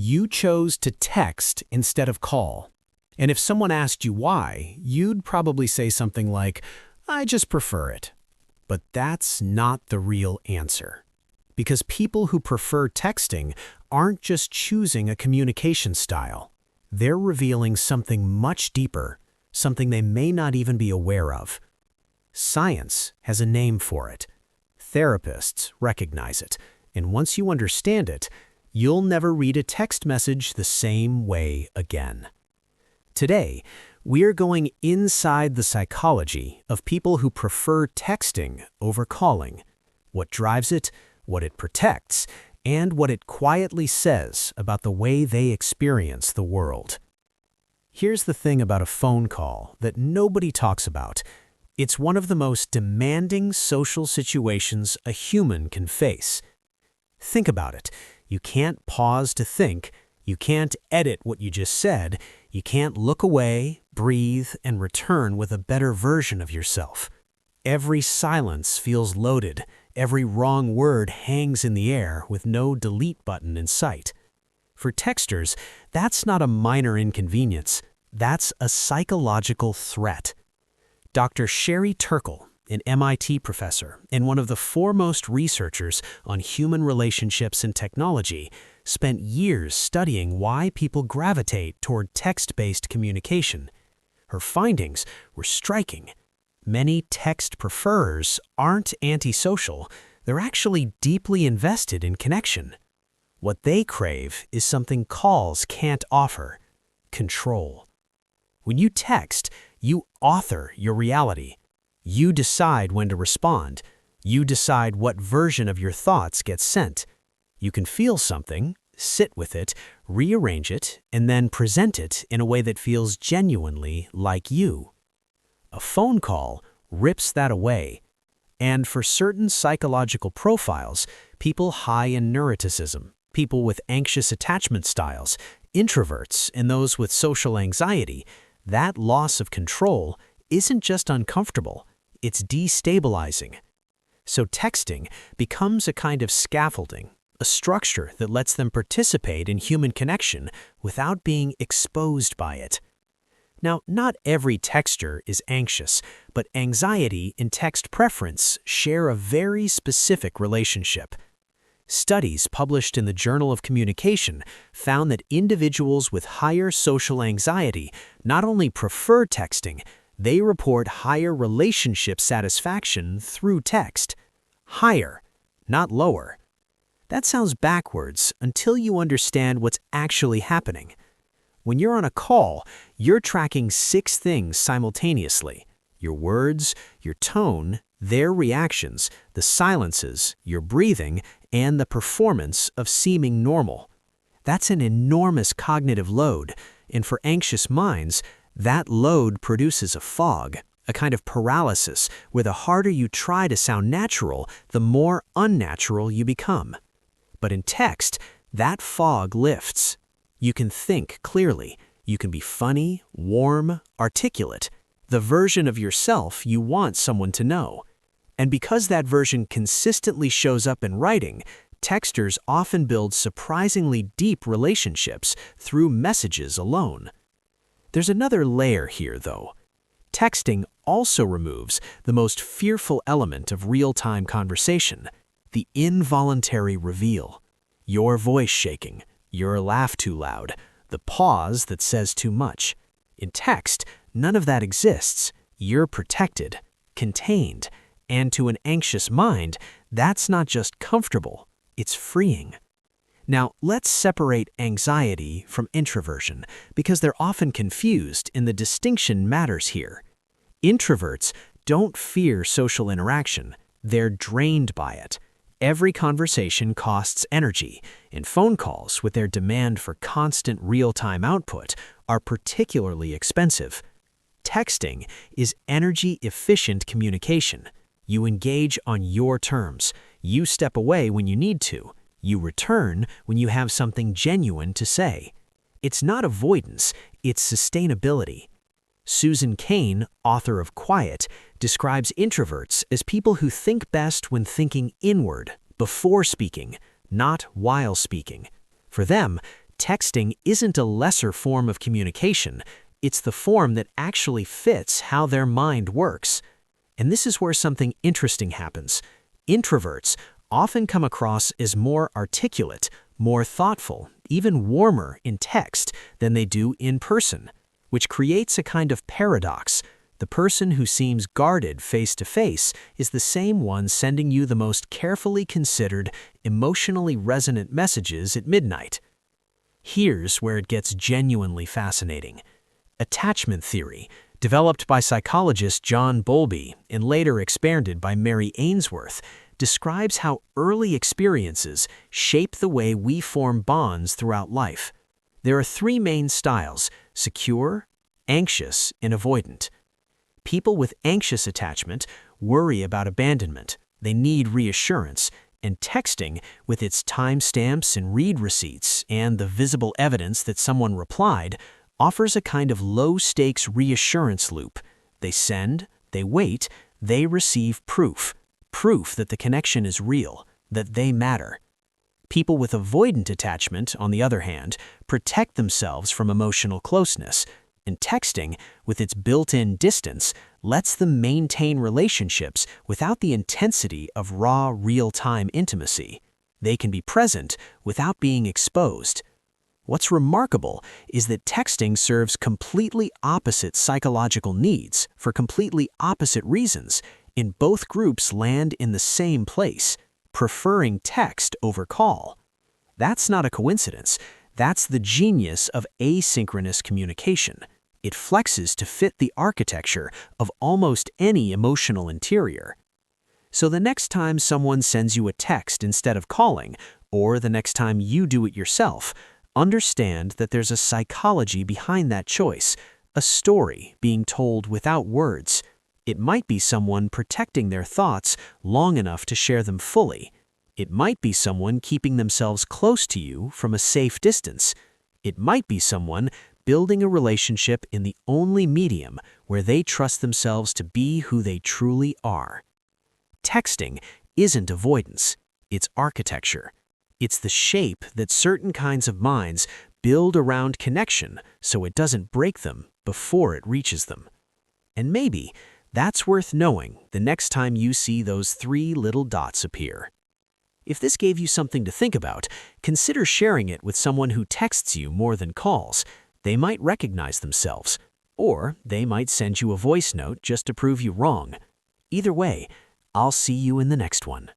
You chose to text instead of call. And if someone asked you why, you'd probably say something like, "I just prefer it." But that's not the real answer. Because people who prefer texting aren't just choosing a communication style. They're revealing something much deeper, something they may not even be aware of. Science has a name for it. Therapists recognize it, and once you understand it, you'll never read a text message the same way again. Today, we're going inside the psychology of people who prefer texting over calling, what drives it, what it protects, and what it quietly says about the way they experience the world. Here's the thing about a phone call that nobody talks about. It's one of the most demanding social situations a human can face. Think about it. You can't pause to think. You can't edit what you just said. You can't look away, breathe, and return with a better version of yourself. Every silence feels loaded. Every wrong word hangs in the air with no delete button in sight. For texters, that's not a minor inconvenience. That's a psychological threat. Dr. Sherry Turkle, an MIT professor and one of the foremost researchers on human relationships and technology, spent years studying why people gravitate toward text-based communication. Her findings were striking. Many text preferers aren't antisocial, they're actually deeply invested in connection. What they crave is something calls can't offer: control. When you text, you author your reality. You decide when to respond. You decide what version of your thoughts gets sent. You can feel something, sit with it, rearrange it, and then present it in a way that feels genuinely like you. A phone call rips that away. And for certain psychological profiles, people high in neuroticism, people with anxious attachment styles, introverts, and those with social anxiety, that loss of control isn't just uncomfortable, it's destabilizing. So texting becomes a kind of scaffolding, a structure that lets them participate in human connection without being exposed by it. Now, not every texter is anxious, but anxiety and text preference share a very specific relationship. Studies published in the Journal of Communication found that individuals with higher social anxiety not only prefer texting, they report higher relationship satisfaction through text. Higher, not lower. That sounds backwards until you understand what's actually happening. When you're on a call, you're tracking 6 things simultaneously: your words, your tone, their reactions, the silences, your breathing, and the performance of seeming normal. That's an enormous cognitive load, and for anxious minds, that load produces a fog, a kind of paralysis where the harder you try to sound natural, the more unnatural you become. But in text, that fog lifts. You can think clearly. You can be funny, warm, articulate, the version of yourself you want someone to know. And because that version consistently shows up in writing, texters often build surprisingly deep relationships through messages alone. There's another layer here, though. Texting also removes the most fearful element of real-time conversation: the involuntary reveal. Your voice shaking, your laugh too loud, the pause that says too much. In text, none of that exists. You're protected, contained, and to an anxious mind, that's not just comfortable, it's freeing. Now, let's separate anxiety from introversion, because they're often confused and the distinction matters here. Introverts don't fear social interaction, they're drained by it. Every conversation costs energy, and phone calls, with their demand for constant real-time output, are particularly expensive. Texting is energy-efficient communication. You engage on your terms. You step away when you need to. You return when you have something genuine to say. It's not avoidance, it's sustainability. Susan Cain, author of Quiet, describes introverts as people who think best when thinking inward, before speaking, not while speaking. For them, Texting isn't a lesser form of communication. It's the form that actually fits how their mind works. And this is where something interesting happens. Introverts often come across as more articulate, more thoughtful, even warmer in text than they do in person, which creates a kind of paradox. The person who seems guarded face-to-face is the same one sending you the most carefully considered, emotionally resonant messages at midnight. Here's where it gets genuinely fascinating. Attachment theory, developed by psychologist John Bowlby and later expanded by Mary Ainsworth, describes how early experiences shape the way we form bonds throughout life. There are three main styles: secure, anxious, and avoidant. People with anxious attachment worry about abandonment. They need reassurance, and texting, with its timestamps and read receipts and the visible evidence that someone replied, offers a kind of low-stakes reassurance loop. They send, they wait, they receive proof that the connection is real, that they matter. People with avoidant attachment, on the other hand, protect themselves from emotional closeness, and texting, with its built-in distance, lets them maintain relationships without the intensity of raw, real-time intimacy. They can be present without being exposed. What's remarkable is that texting serves completely opposite psychological needs for completely opposite reasons, and both groups land in the same place, preferring text over call. That's not a coincidence. That's the genius of asynchronous communication. It flexes to fit the architecture of almost any emotional interior. So the next time someone sends you a text instead of calling, or the next time you do it yourself, understand that there's a psychology behind that choice, a story being told without words. It might be someone protecting their thoughts long enough to share them fully. It might be someone keeping themselves close to you from a safe distance. It might be someone building a relationship in the only medium where they trust themselves to be who they truly are. Texting isn't avoidance, it's architecture. It's the shape that certain kinds of minds build around connection so it doesn't break them before it reaches them. And maybe that's worth knowing the next time you see those three little dots appear. If this gave you something to think about, consider sharing it with someone who texts you more than calls. They might recognize themselves, or they might send you a voice note just to prove you wrong. Either way, I'll see you in the next one.